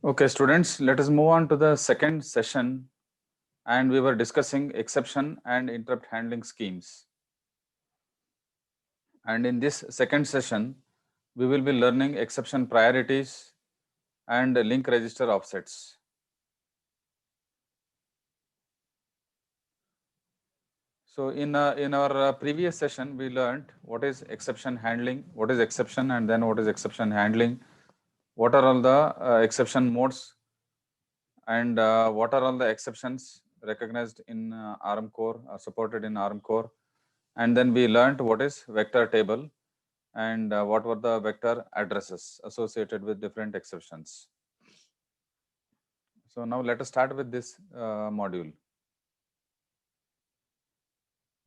Okay, students, let us move on to the second session, and we were discussing exception and interrupt handling schemes. And in this second session, we will be learning exception priorities and link register offsets. So in our previous session, we learned what is exception handling, what is exception, and then what is exception handling, what are all the exception modes, and what are all the exceptions recognized in ARM core, supported in ARM core. And then we learned what is vector table and what were the vector addresses associated with different exceptions. So now let us start with this module.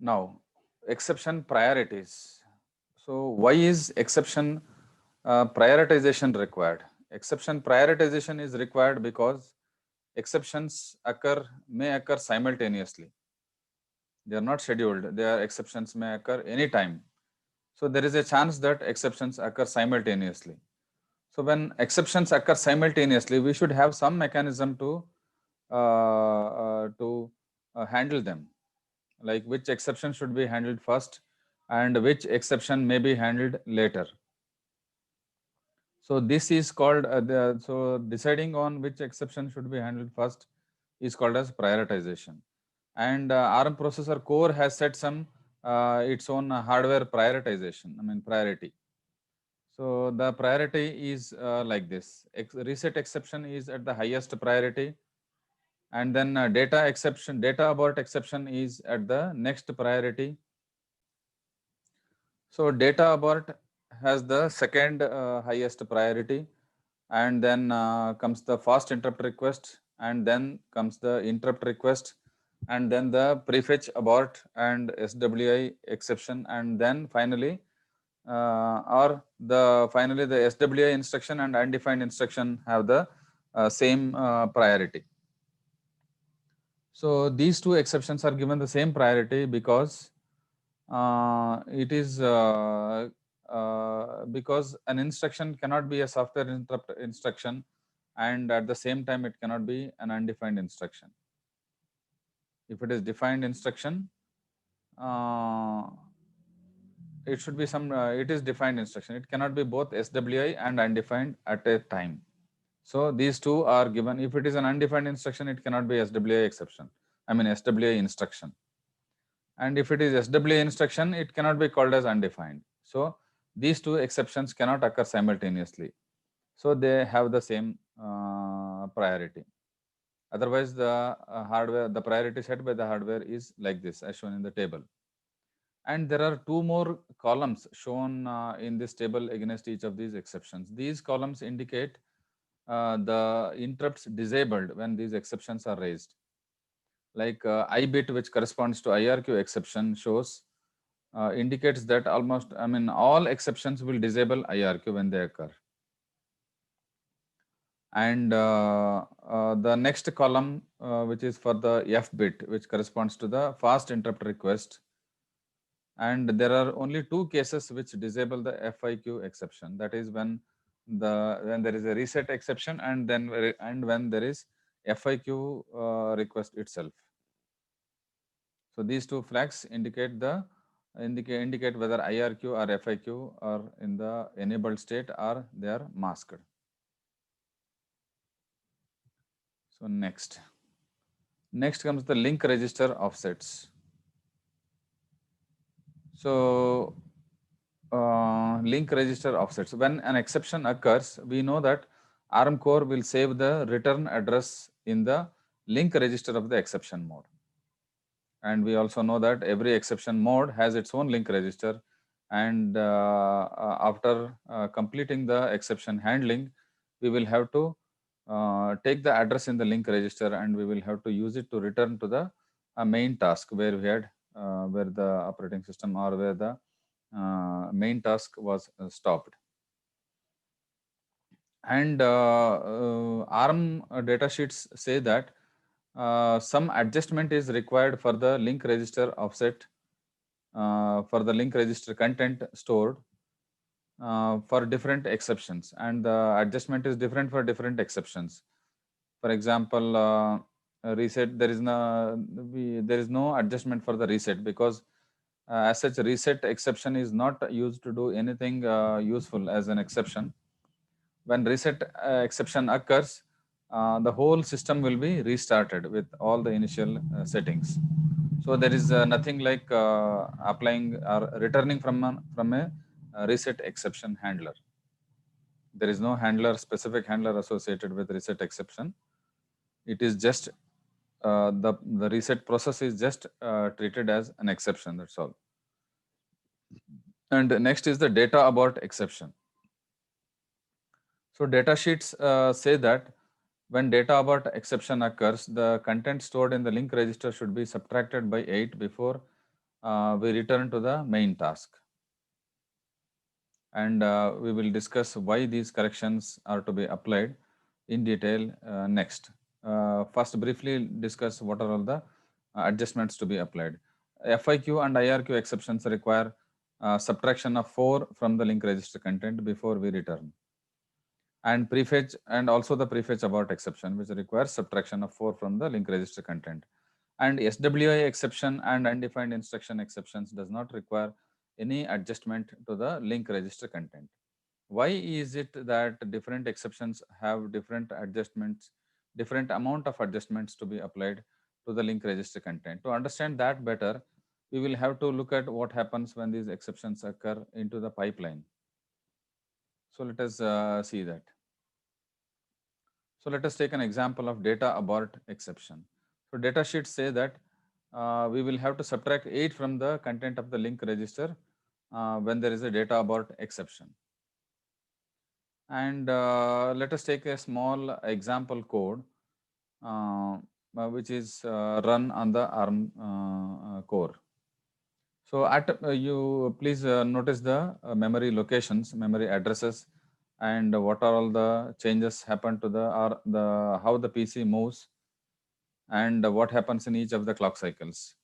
Now, exception priorities. So why is exception prioritization required? Exception prioritization is required because exceptions may occur simultaneously. They are not scheduled. Their exceptions may occur anytime. So there is a chance that exceptions occur simultaneously. So when exceptions occur simultaneously, we should have some mechanism to handle them, like which exception should be handled first and which exception may be handled later. So this is called so deciding on which exception should be handled first is called as prioritization. And ARM processor core has set some its own hardware prioritization. I mean priority. So the priority is like this. Reset exception is at the highest priority, and then data abort exception is at the next priority. So data abort has the second highest priority, and then comes the fast interrupt request, and then comes the interrupt request, and then the prefetch abort and SWI exception, and then finally finally the SWI instruction and undefined instruction have the same priority. So these two exceptions are given the same priority because it is because an instruction cannot be a software interrupt instruction, and at the same time it cannot be an undefined instruction. If it is defined instruction, uh, it should be it is defined instruction. It cannot be both SWI and undefined at a time. So these two are given. If it is an undefined instruction, it cannot be SWI exception. I mean SWI instruction. And if it is SWI instruction, it cannot be called as undefined. So these two exceptions cannot occur simultaneously. So they have the same priority. Otherwise, the priority set by the hardware is like this, as shown in the table. And there are two more columns shown in this table against each of these exceptions. These columns indicate the interrupts disabled when these exceptions are raised. Like I bit, which corresponds to IRQ exception, shows indicates that all exceptions will disable IRQ when they occur. And the next column, which is for the F bit, which corresponds to the fast interrupt request. And there are only two cases which disable the FIQ exception. That is when there is a reset exception, and when there is FIQ request itself. So these two flags indicate whether IRQ or FIQ are in the enabled state or they are masked. So next comes the link register offsets. So link register offsets. When an exception occurs, we know that ARM core will save the return address in the link register of the exception mode. And we also know that every exception mode has its own link register. And after completing the exception handling, we will have to take the address in the link register, and we will have to use it to return to the main task where where the operating system or where the main task was stopped. And ARM datasheets say that some adjustment is required for the link register offset for the link register content stored. for different exceptions, and the adjustment is different for different exceptions. For example, reset, there is no adjustment for the reset, because as such reset exception is not used to do anything useful as an exception. When reset exception occurs, the whole system will be restarted with all the initial settings. So there is nothing like applying or returning from a reset exception handler. There is no handler, specific handler associated with reset exception. It is just the reset process is just treated as an exception. That's all. And next is the data abort exception. So data sheets say that when data abort exception occurs, the content stored in the link register should be subtracted by 8 before we return to the main task. And we will discuss why these corrections are to be applied in detail next. First, briefly discuss what are all the adjustments to be applied. FIQ and IRQ exceptions require subtraction of 4 from the link register content before we return. And prefetch, and also the prefetch abort exception, which requires subtraction of 4 from the link register content. And SWI exception and undefined instruction exceptions does not require any adjustment to the link register content. Why is it that different exceptions have different adjustments, different amount of adjustments to be applied to the link register content? To understand that better, we will have to look at what happens when these exceptions occur into the pipeline. So let us see that. So let us take an example of data abort exception. So data sheets say that we will have to subtract 8 from the content of the link register when there is a data abort exception. And let us take a small example code which is run on the ARM core. So at you please notice the memory locations, memory addresses, and what are all the changes happen to the how the PC moves, and what happens in each of the clock cycles.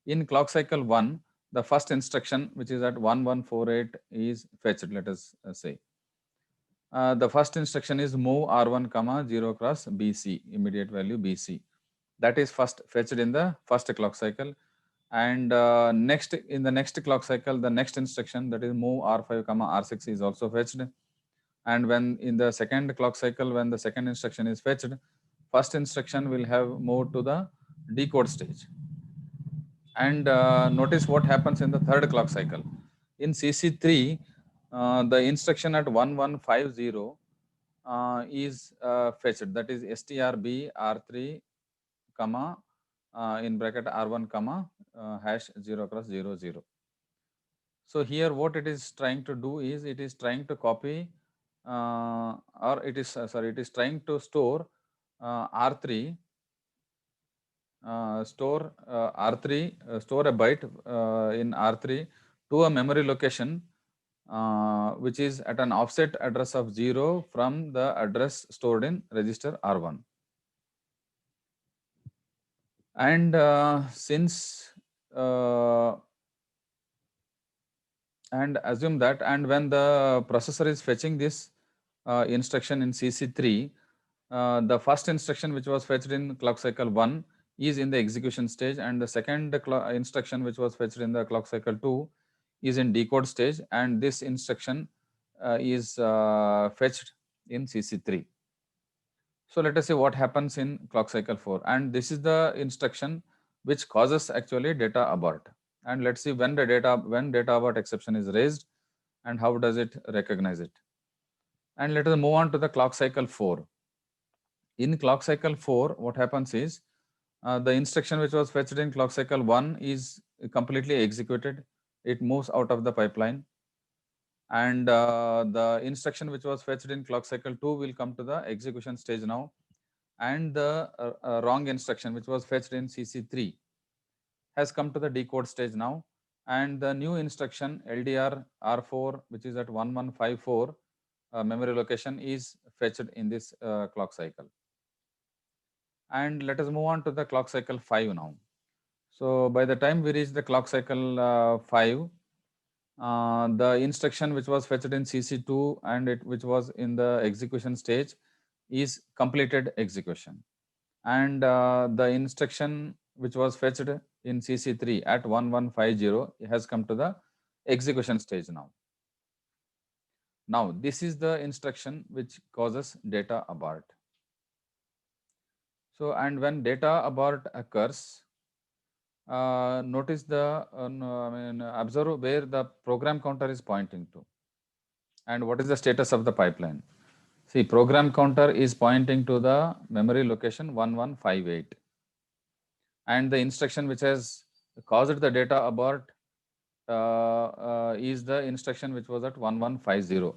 In clock cycle 1, the first instruction, which is at 1148, is fetched. Let us say the first instruction is move R1 comma 0 cross BC, immediate value BC. That is first fetched in the first clock cycle. And next, in the next clock cycle, the next instruction, that is move R5 comma R6, is also fetched. And when in the second clock cycle, when the second instruction is fetched, first instruction will have moved to the decode stage. And notice what happens in the third clock cycle. In CC3, the instruction at 1150 is fetched, that is strb R3 comma in bracket R1 comma hash 0 cross 0 0. So here what it is trying to do is it is trying to copy or it is sorry, it is trying to store R3 store R3 store a byte in R3 to a memory location which is at an offset address of 0 from the address stored in register R1. And since and assume that, and when the processor is fetching this instruction in CC3, the first instruction which was fetched in clock cycle 1 is in the execution stage, and the second instruction which was fetched in the clock cycle 2 is in decode stage, and this instruction is fetched in CC3. So let us see what happens in clock cycle 4, and this is the instruction which causes actually data abort. And let's see when data abort exception is raised and how does it recognize it. And let us move on to the clock cycle 4. In clock cycle 4, what happens is the instruction which was fetched in clock cycle 1 is completely executed. It moves out of the pipeline, and the instruction which was fetched in clock cycle 2 will come to the execution stage now, and the wrong instruction which was fetched in CC3 has come to the decode stage now, and the new instruction LDR R4, which is at 1154 memory location, is fetched in this clock cycle. And let us move on to the clock cycle 5 now. So by the time we reach the clock cycle 5, the instruction which was fetched in CC2 and which was in the execution stage is completed execution, and the instruction which was fetched in CC3 at 1150 has come to the execution stage now. Now this is the instruction which causes data abort. So, and when data abort occurs, notice the observe where the program counter is pointing to and what is the status of the pipeline. See, program counter is pointing to the memory location 1158, and the instruction which has caused the data abort is the instruction which was at 1150,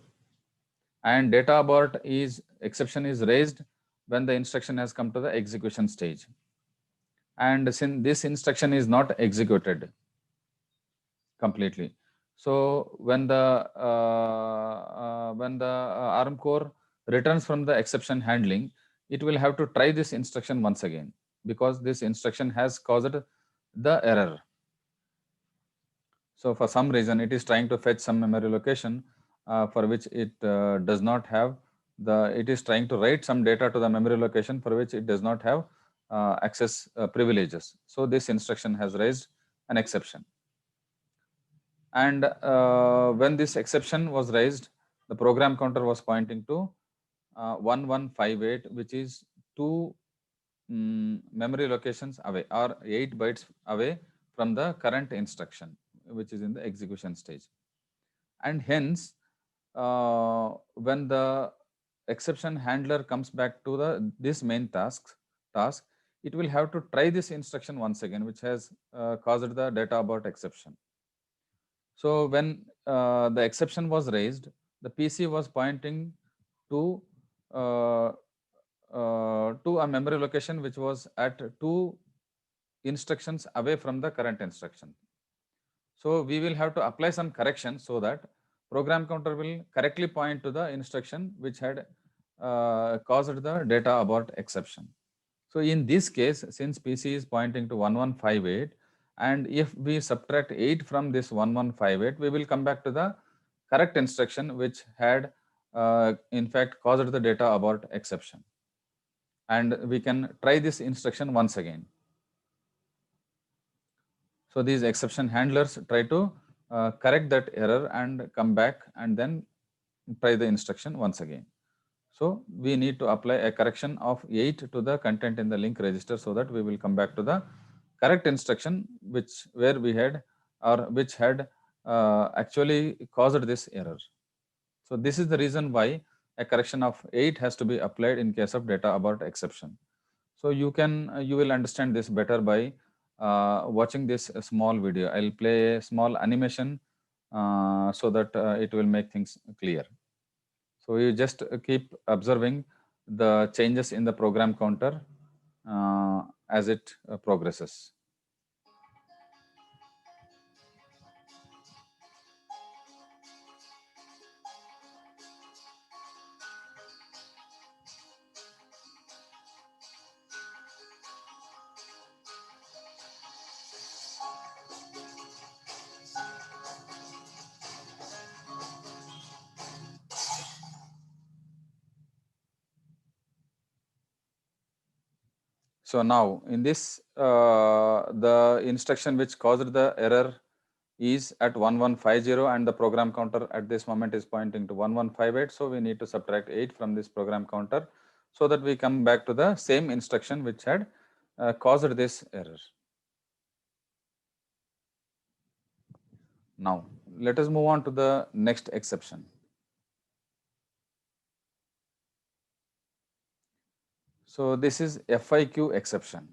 and data abort is exception is raised when the instruction has come to the execution stage, and since this instruction is not executed completely, so when the ARM core returns from the exception handling, it will have to try this instruction once again because this instruction has caused the error. So for some reason, it is trying to fetch some memory location for which it does not have it is trying to write some data to the memory location for which it does not have access privileges. So this instruction has raised an exception. And when this exception was raised, the program counter was pointing to 1158, which is two memory locations away or 8 bytes away from the current instruction, which is in the execution stage. And hence, when the exception handler comes back to this main task, it will have to try this instruction once again, which has caused the data abort exception. So when the exception was raised, the PC was pointing to a memory location which was at two instructions away from the current instruction. So we will have to apply some correction so that program counter will correctly point to the instruction which had caused the data abort exception. So in this case, since PC is pointing to 1158, and if we subtract 8 from this 1158, we will come back to the correct instruction which had in fact caused the data abort exception. And we can try this instruction once again. So these exception handlers try to correct that error and come back and then try the instruction once again. So we need to apply a correction of 8 to the content in the link register so that we will come back to the correct instruction where we had or which had actually caused this error. So this is the reason why a correction of 8 has to be applied in case of data abort exception. So you will understand this better by watching this small video. I'll play a small animation so that it will make things clear. So you just keep observing the changes in the program counter as it progresses. So now in this, the instruction which caused the error is at 1150 and the program counter at this moment is pointing to 1158. So we need to subtract 8 from this program counter so that we come back to the same instruction which had caused this error. Now let us move on to the next exception. So this is FIQ exception.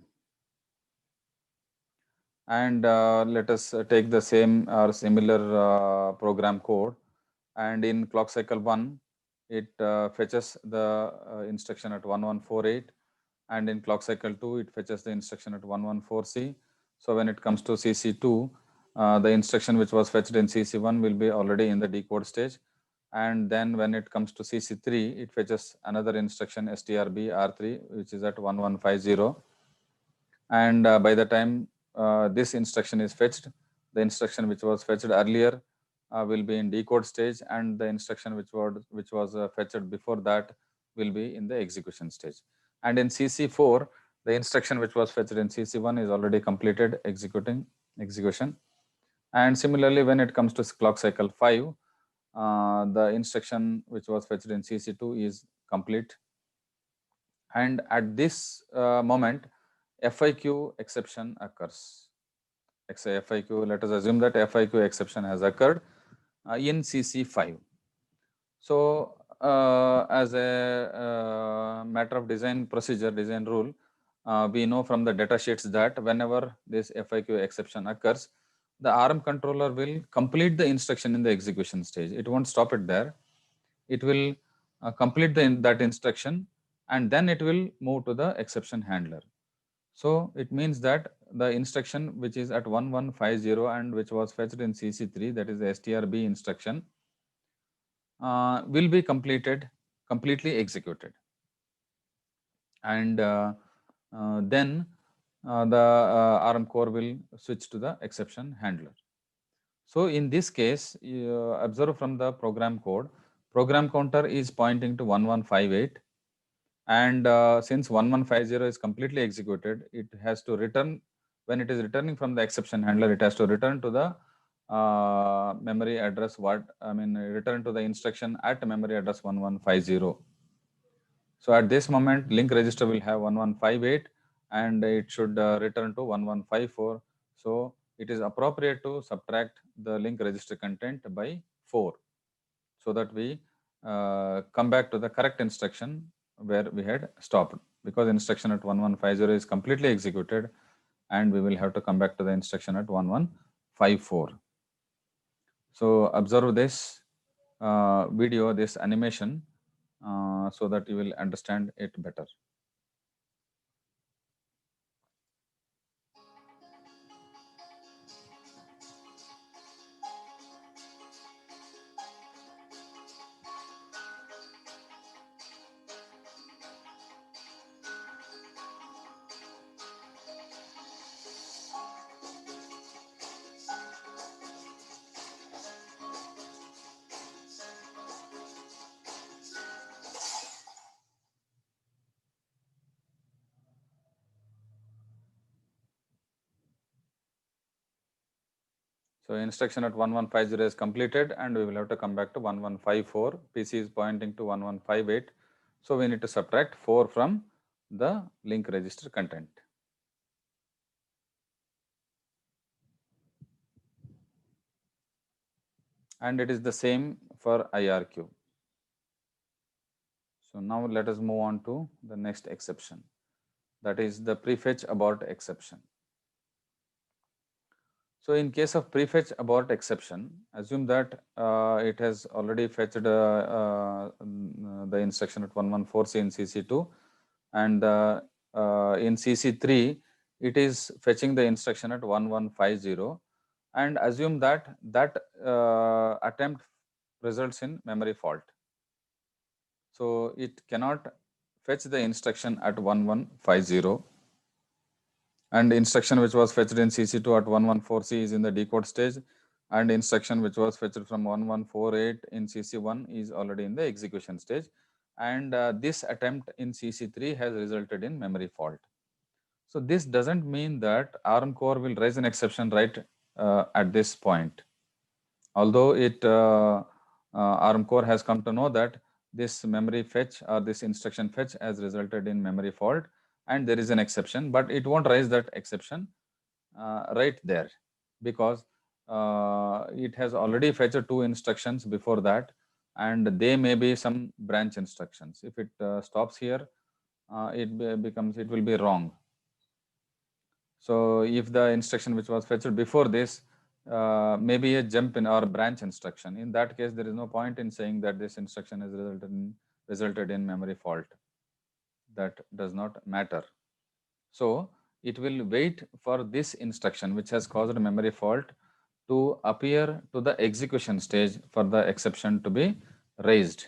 And let us take the same or similar program code, and in clock cycle 1 it fetches the instruction at 1148, and in clock cycle 2 it fetches the instruction at 114C. So when it comes to CC2, the instruction which was fetched in CC1 will be already in the decode stage, and then when it comes to CC3 it fetches another instruction STRB R3 which is at 1150, and by the time this instruction is fetched, the instruction which was fetched earlier will be in decode stage, and the instruction which was fetched before that will be in the execution stage. And in CC4, the instruction which was fetched in CC1 is already completed execution. And similarly, when it comes to clock cycle 5, the instruction which was fetched in CC2 is complete. And at this moment, FIQ exception occurs. FIQ, let us assume that FIQ exception has occurred in CC5. So, as a matter of design procedure, design rule, we know from the data sheets that whenever this FIQ exception occurs, the ARM controller will complete the instruction in the execution stage. It won't stop it there. It will complete that instruction, and then it will move to the exception handler. So it means that the instruction which is at 1150 and which was fetched in CC3, that is the strb instruction, will be completely executed. And then the ARM core will switch to the exception handler. So in this case, observe from the program code, program counter is pointing to 1158. And since 1150 is completely executed, it has to return, when it is returning from the exception handler, it has to return to the memory address, return to the instruction at memory address 1150. So at this moment, link register will have 1158 and it should return to 1154. So it is appropriate to subtract the link register content by 4 so that we come back to the correct instruction where we had stopped, because instruction at 1150 is completely executed and we will have to come back to the instruction at 1154. So observe this video, this animation, so that you will understand it better. So instruction at 1150 is completed and we will have to come back to 1154. PC is pointing to 1158. So we need to subtract 4 from the link register content. And it is the same for IRQ. So now let us move on to the next exception, that is the prefetch abort exception. So in case of prefetch abort exception, assume that it has already fetched the instruction at 114C in CC2, and in CC3 it is fetching the instruction at 1150, and assume that attempt results in memory fault. So it cannot fetch the instruction at 1150, and instruction which was fetched in CC2 at 114C is in the decode stage, and instruction which was fetched from 1148 in CC1 is already in the execution stage, and this attempt in CC3 has resulted in memory fault. So this doesn't mean that ARM core will raise an exception right at this point, although ARM core has come to know that this memory fetch or this instruction fetch has resulted in memory fault and there is an exception, but it won't raise that exception right there, because it has already fetched 2 instructions before that, and they may be some branch instructions. If it stops here, it will be wrong. So if the instruction which was fetched before this maybe a jump in or branch instruction, in that case there is no point in saying that this instruction has resulted in memory fault. That does not matter. So it will wait for this instruction which has caused a memory fault to appear to the execution stage for the exception to be raised.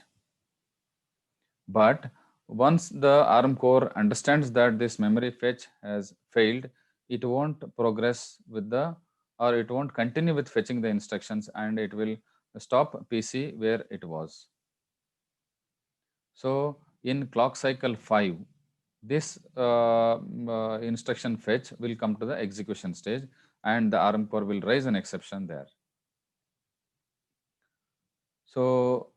But once the ARM core understands that this memory fetch has failed, it won't progress with the or it won't continue with fetching the instructions, and it will stop PC where it was. So in clock cycle 5, this instruction fetch will come to the execution stage, and the ARM core will raise an exception there. So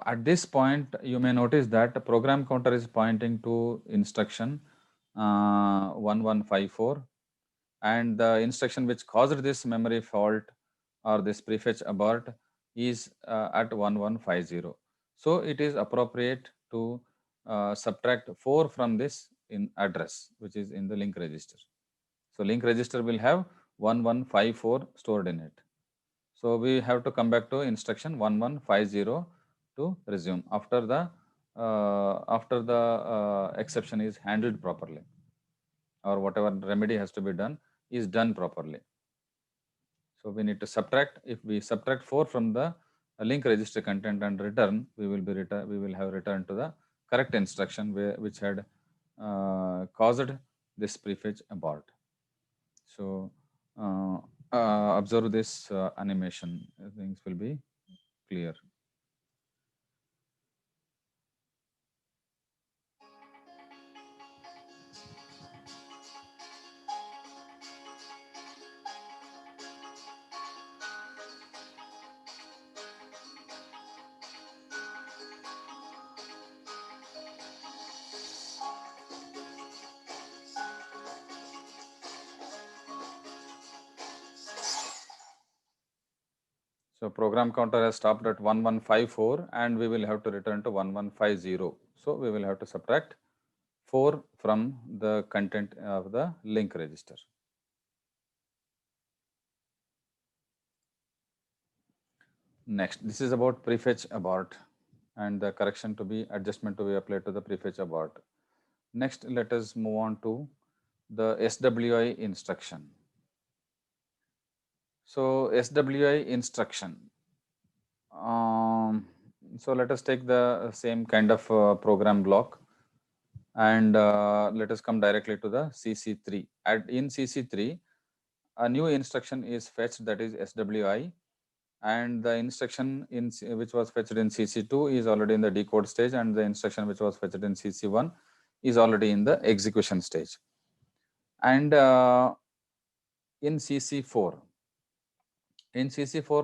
at this point, you may notice that the program counter is pointing to instruction 1154, and the instruction which caused this memory fault or this prefetch abort is at 1150. So it is appropriate to subtract 4 from this in address which is in the link register. So link register will have 1154 stored in it. So we have to come back to instruction 1150 to resume after the exception is handled properly, or whatever remedy has to be done is done properly. So we need to subtract. If we subtract 4 from the link register content and return, we will have returned to the correct instruction which had caused this prefetch abort. So observe this animation. Things will be clear. So program counter has stopped at 1154, and we will have to return to 1150. So we will have to subtract 4 from the content of the link register. Next, this is about prefetch abort and the correction to be adjustment to be applied to the prefetch abort. Next, let us move on to the SWI instruction. So SWI instruction. So let us take the same kind of program block, and let us come directly to the CC3. In CC3, a new instruction is fetched, that is SWI, and the instruction which was fetched in CC2 is already in the decode stage, and the instruction which was fetched in CC1 is already in the execution stage. And in CC4,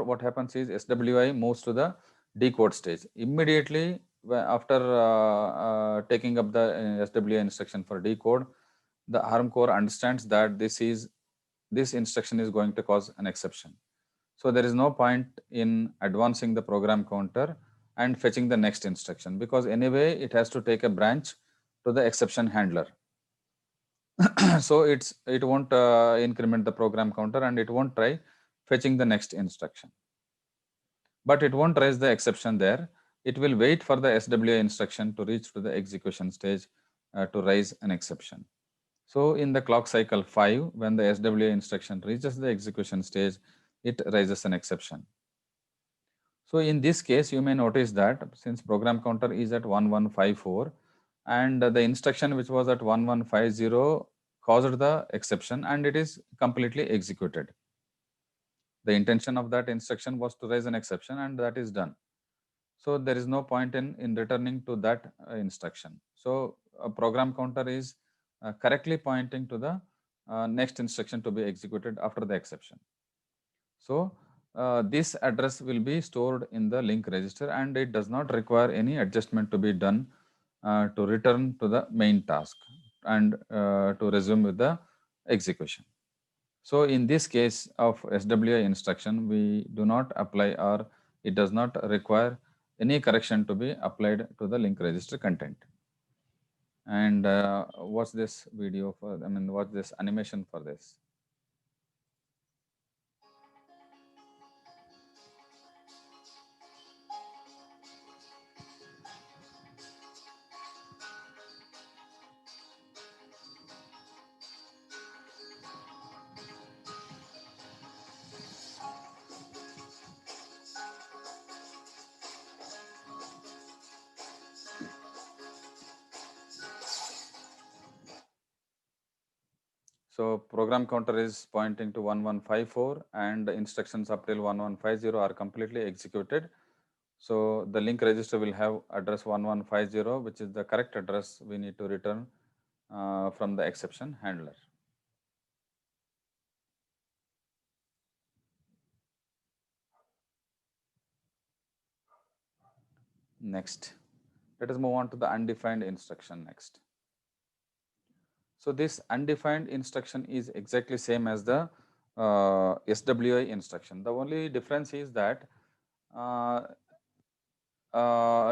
what happens is SWI moves to the decode stage. Immediately after taking up the SWI instruction for decode, the ARM core understands that this instruction is going to cause an exception. So there is no point in advancing the program counter and fetching the next instruction, because anyway it has to take a branch to the exception handler. So it won't increment the program counter, and it won't try fetching the next instruction. But it won't raise the exception there. It will wait for the SWI instruction to reach to the execution stage to raise an exception. So in the clock cycle 5, when the SWI instruction reaches the execution stage, it raises an exception. So in this case, you may notice that since program counter is at 1154, and the instruction which was at 1150 caused the exception, and it is completely executed. The intention of that instruction was to raise an exception, and that is done. So there is no point in returning to that instruction. So a program counter is correctly pointing to the next instruction to be executed after the exception. So this address will be stored in the link register, and it does not require any adjustment to be done to return to the main task and to resume with the execution. So in this case of SWI instruction, we do not apply, or it does not require any correction to be applied to the link register content. And what's this video for? I mean, what's this animation for this? So program counter is pointing to 1154 and the instructions up till 1150 are completely executed. So the link register will have address 1150, which is the correct address we need to return from the exception handler. Next, let us move on to the undefined instruction next. So this undefined instruction is exactly same as the SWI instruction. The only difference is that uh,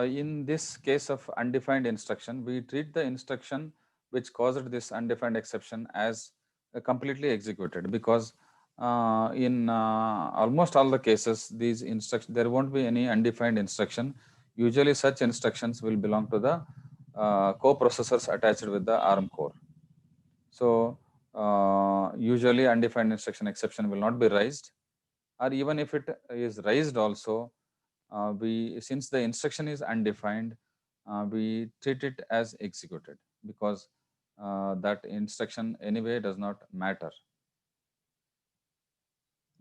in this case of undefined instruction, we treat the instruction which caused this undefined exception as completely executed, because in almost all the cases, these instructions, there won't be any undefined instruction. Usually such instructions will belong to the co-processors attached with the ARM core. So usually undefined instruction exception will not be raised, or even if it is raised also, we, since the instruction is undefined, we treat it as executed, because that instruction anyway does not matter.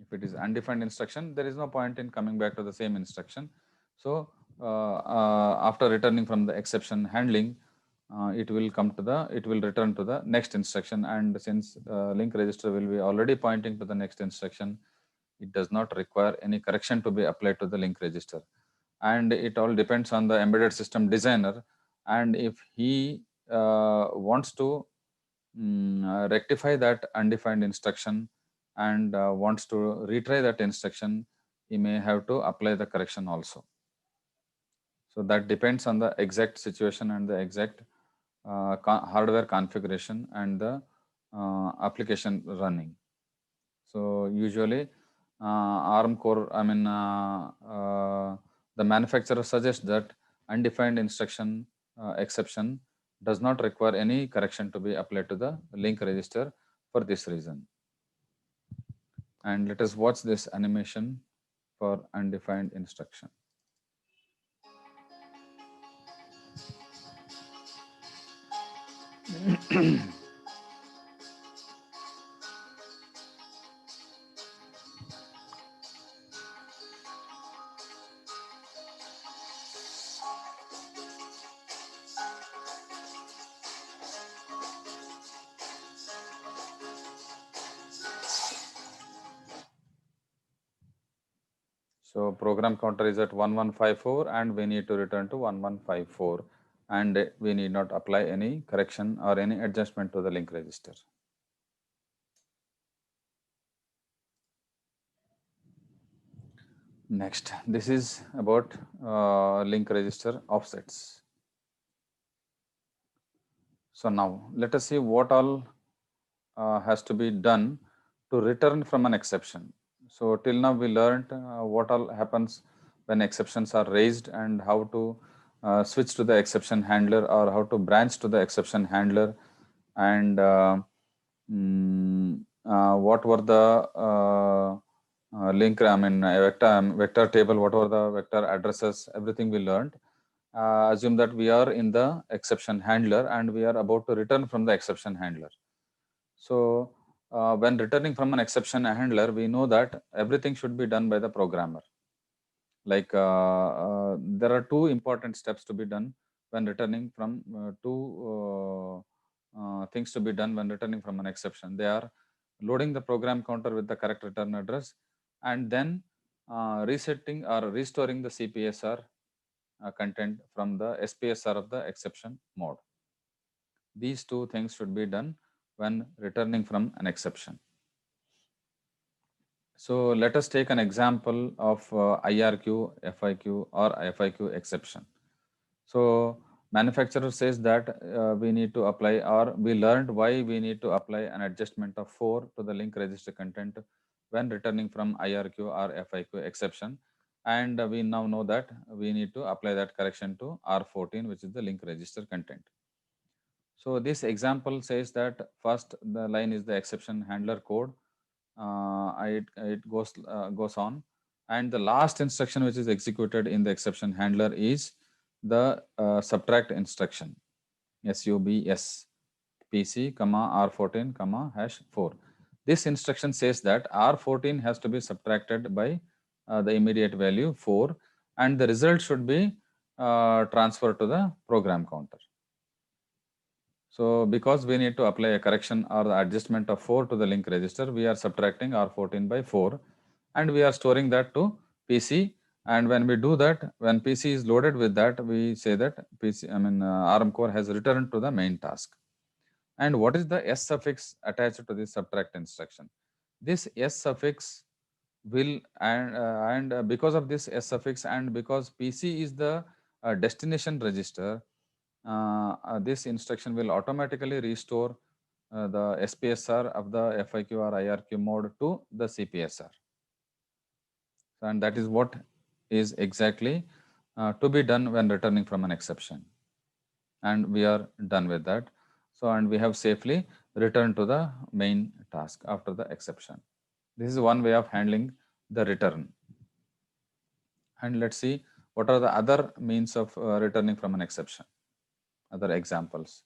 If it is undefined instruction, there is no point in coming back to the same instruction. So after returning from the exception handling, it will return to the next instruction, and since link register will be already pointing to the next instruction, it does not require any correction to be applied to the link register. And it all depends on the embedded system designer, and if he wants to rectify that undefined instruction and wants to retry that instruction, he may have to apply the correction also. So that depends on the exact situation and the exact hardware configuration and the application running. So usually ARM core, the manufacturer suggests that undefined instruction exception does not require any correction to be applied to the link register for this reason. And let us watch this animation for undefined instruction. So program counter is at 1154 and we need to return to 1154, and we need not apply any correction or any adjustment to the link register. Next, this is about link register offsets. So now let us see what all has to be done to return from an exception. So till now we learned what all happens when exceptions are raised and how to switch to the exception handler or how to branch to the exception handler, and what were the link, vector table, what were the vector addresses, everything we learned. Assume that we are in the exception handler and we are about to return from the exception handler. So when returning from an exception handler, we know that everything should be done by the programmer. Like there are two important steps to be done when returning from two things to be done when returning from an exception. They are loading the program counter with the correct return address, and then resetting or restoring the CPSR content from the SPSR of the exception mode. These two things should be done when returning from an exception. So let us take an example of IRQ, FIQ or FIQ exception. So manufacturer says that we need to apply, or we learned why we need to apply an adjustment of 4 to the link register content when returning from IRQ or FIQ exception. And we now know that we need to apply that correction to R14, which is the link register content. So this example says that first the line is the exception handler code. It goes on, and the last instruction which is executed in the exception handler is the subtract instruction, SUBS. PC, R14, #4. This instruction says that R14 has to be subtracted by the immediate value 4, and the result should be transferred to the program counter. So because we need to apply a correction or the adjustment of 4 to the link register, we are subtracting R14 by 4, and we are storing that to PC. And when we do that, when PC is loaded with that, we say that ARM core has returned to the main task. And what is the S suffix attached to this subtract instruction? This S suffix will, and because of this S suffix, and because PC is the destination register, this instruction will automatically restore the SPSR of the FIQ or IRQ mode to the CPSR. And that is what is exactly to be done when returning from an exception. And we are done with that. So, and we have safely returned to the main task after the exception. This is one way of handling the return. And let's see what are the other means of returning from an exception, other examples.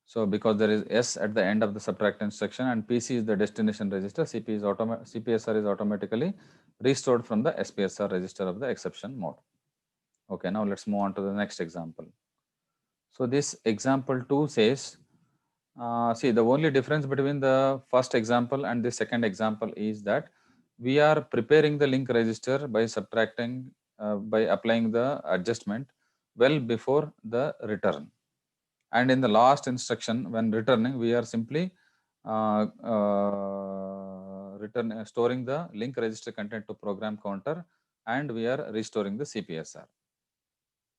So because there is S at the end of the subtract instruction and PC is the destination register, CPSR is automatically restored from the SPSR register of the exception mode. Okay, now let's move on to the next example. So this example 2 says, see, the only difference between the first example and the second example is that we are preparing the link register by subtracting, by applying the adjustment well before the return. And in the last instruction, when returning, we are simply storing the link register content to program counter, and we are restoring the CPSR.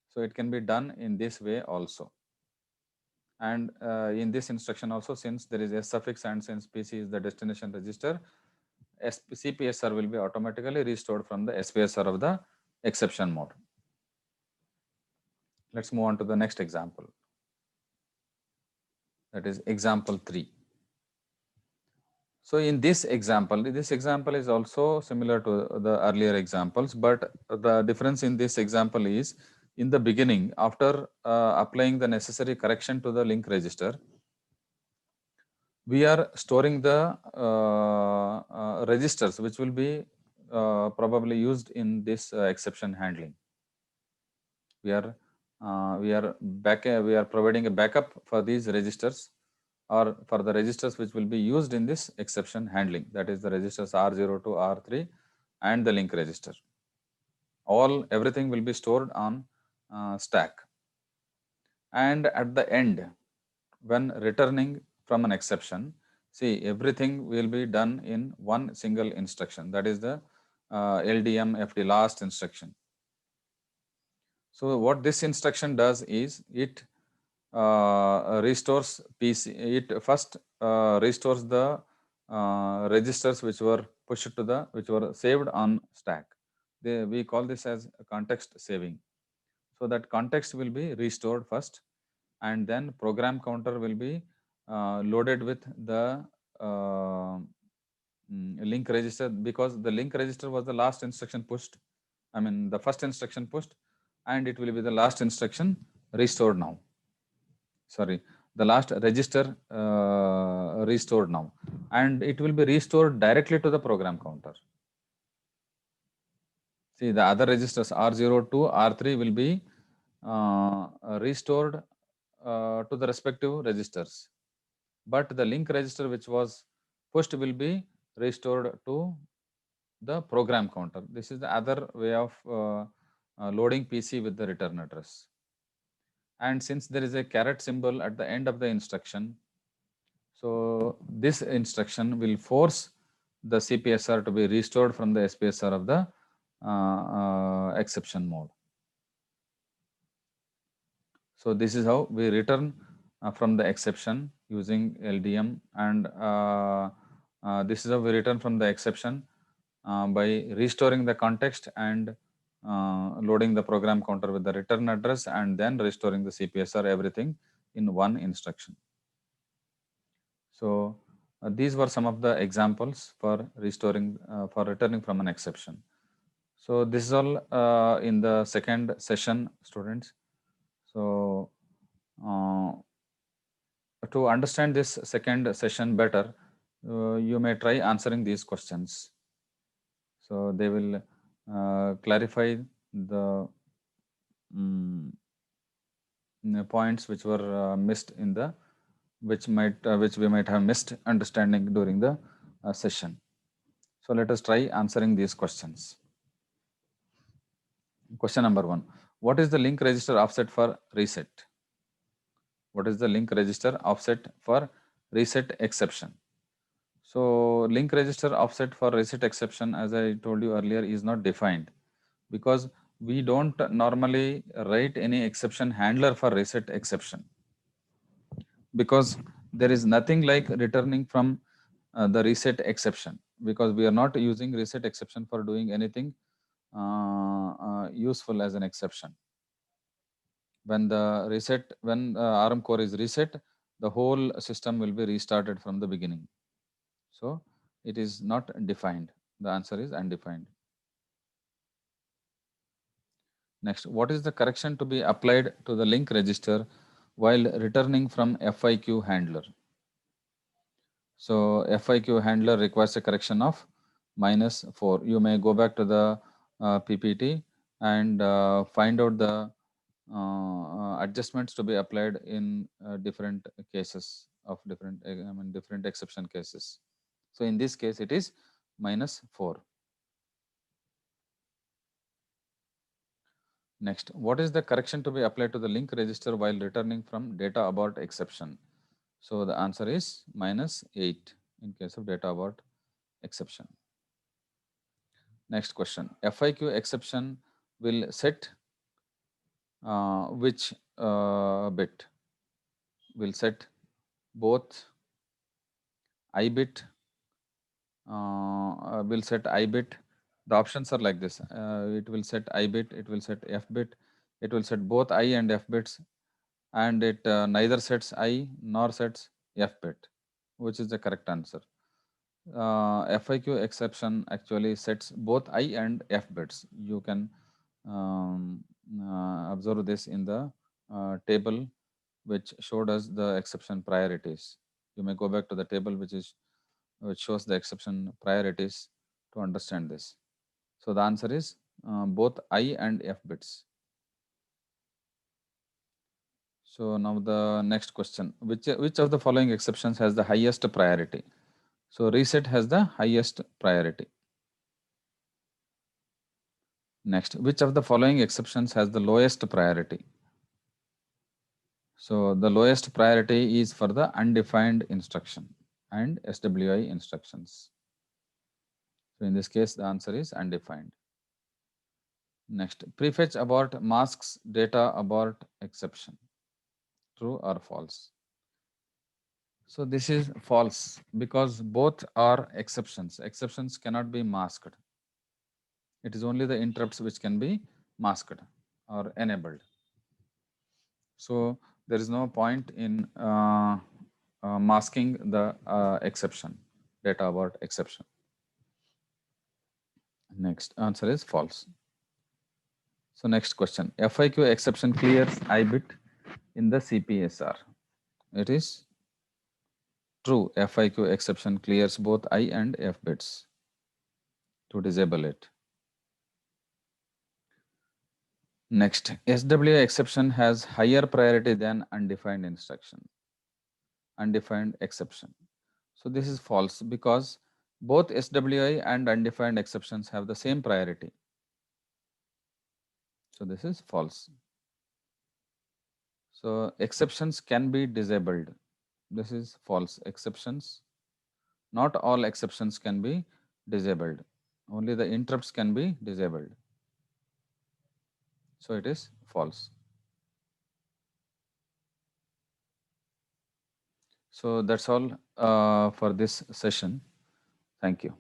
So it can be done in this way also. And in this instruction also, since there is a suffix and since PC is the destination register, CPSR will be automatically restored from the SPSR of the exception mode. Let's move on to the next example. That is example 3. So in this example is also similar to the earlier examples, but the difference in this example is in the beginning, after applying the necessary correction to the link register, we are storing the registers which will be probably used in this exception handling. We are providing a backup for these registers, or for the registers which will be used in this exception handling, that is the registers R0 to R3 and the link register. Everything will be stored on stack. And at the end, when returning from an exception, see, everything will be done in one single instruction, that is the LDM FD last instruction. So what this instruction does is it restores PC. It first restores the registers which were pushed to which were saved on stack. We call this as context saving. So that context will be restored first, and then program counter will be loaded with the link register, because the link register was the last instruction pushed. The first instruction pushed, and it will be the last instruction restored now. Sorry, the last register restored now, and it will be restored directly to the program counter. See, the other registers R0 to R3 will be restored to the respective registers, but the link register which was pushed will be restored to the program counter. This is the other way of loading PC with the return address. And since there is a caret symbol at the end of the instruction, so this instruction will force the CPSR to be restored from the SPSR of the exception mode. So this is how we return from the exception using LDM, and this is how we return from the exception by restoring the context and loading the program counter with the return address, and then restoring the CPSR, everything in one instruction. So these were some of the examples for returning from an exception. So this is all in the second session, students. So to understand this second session better, you may try answering these questions. So they will clarify the mm, points which were missed in the which we might have missed understanding during the session. So let us try answering these questions. Question number 1. What is the link register offset for reset? What is the link register offset for reset exception? So link register offset for reset exception, as I told you earlier, is not defined because we don't normally write any exception handler for reset exception, because there is nothing like returning from the reset exception, because we are not using reset exception for doing anything useful as an exception. When ARM core is reset, the whole system will be restarted from the beginning. So it is not defined. The answer is undefined. Next, what is the correction to be applied to the link register while returning from FIQ handler? So FIQ handler requires a correction of -4. You may go back to the PPT and find out the adjustments to be applied in different cases of different exception cases. So in this case, it is -4. Next, what is the correction to be applied to the link register while returning from data abort exception? So the answer is -8 in case of data abort exception. Next question, FIQ exception will set which bit? Will set both I bit, will set I bit. The options are like this. It will set I bit, it will set F bit, it will set both I and F bits, and it neither sets I nor sets F bit. Which is the correct answer? FIQ exception actually sets both I and F bits. You can observe this in the table which showed us the exception priorities. You may go back to the table which shows the exception priorities to understand this. So the answer is both I and F bits. So now the next question, which of the following exceptions has the highest priority? So reset has the highest priority. Next, which of the following exceptions has the lowest priority? So the lowest priority is for the undefined instruction and SWI instructions. So in this case, the answer is undefined. Next, prefetch abort masks data abort exception. True or false? So this is false because both are exceptions. Exceptions cannot be masked. It is only the interrupts which can be masked or enabled. So there is no point in masking the exception, data abort exception. Next answer is false. So next question, FIQ exception clears I bit in the CPSR. It is true. FIQ exception clears both I and F bits to disable it. Next, SWI exception has higher priority than undefined instruction, undefined exception. So this is false because both SWI and undefined exceptions have the same priority. So this is false. So exceptions can be disabled. This is false. Exceptions, not all exceptions can be disabled. Only the interrupts can be disabled. So it is false. So that's all for this session. Thank you.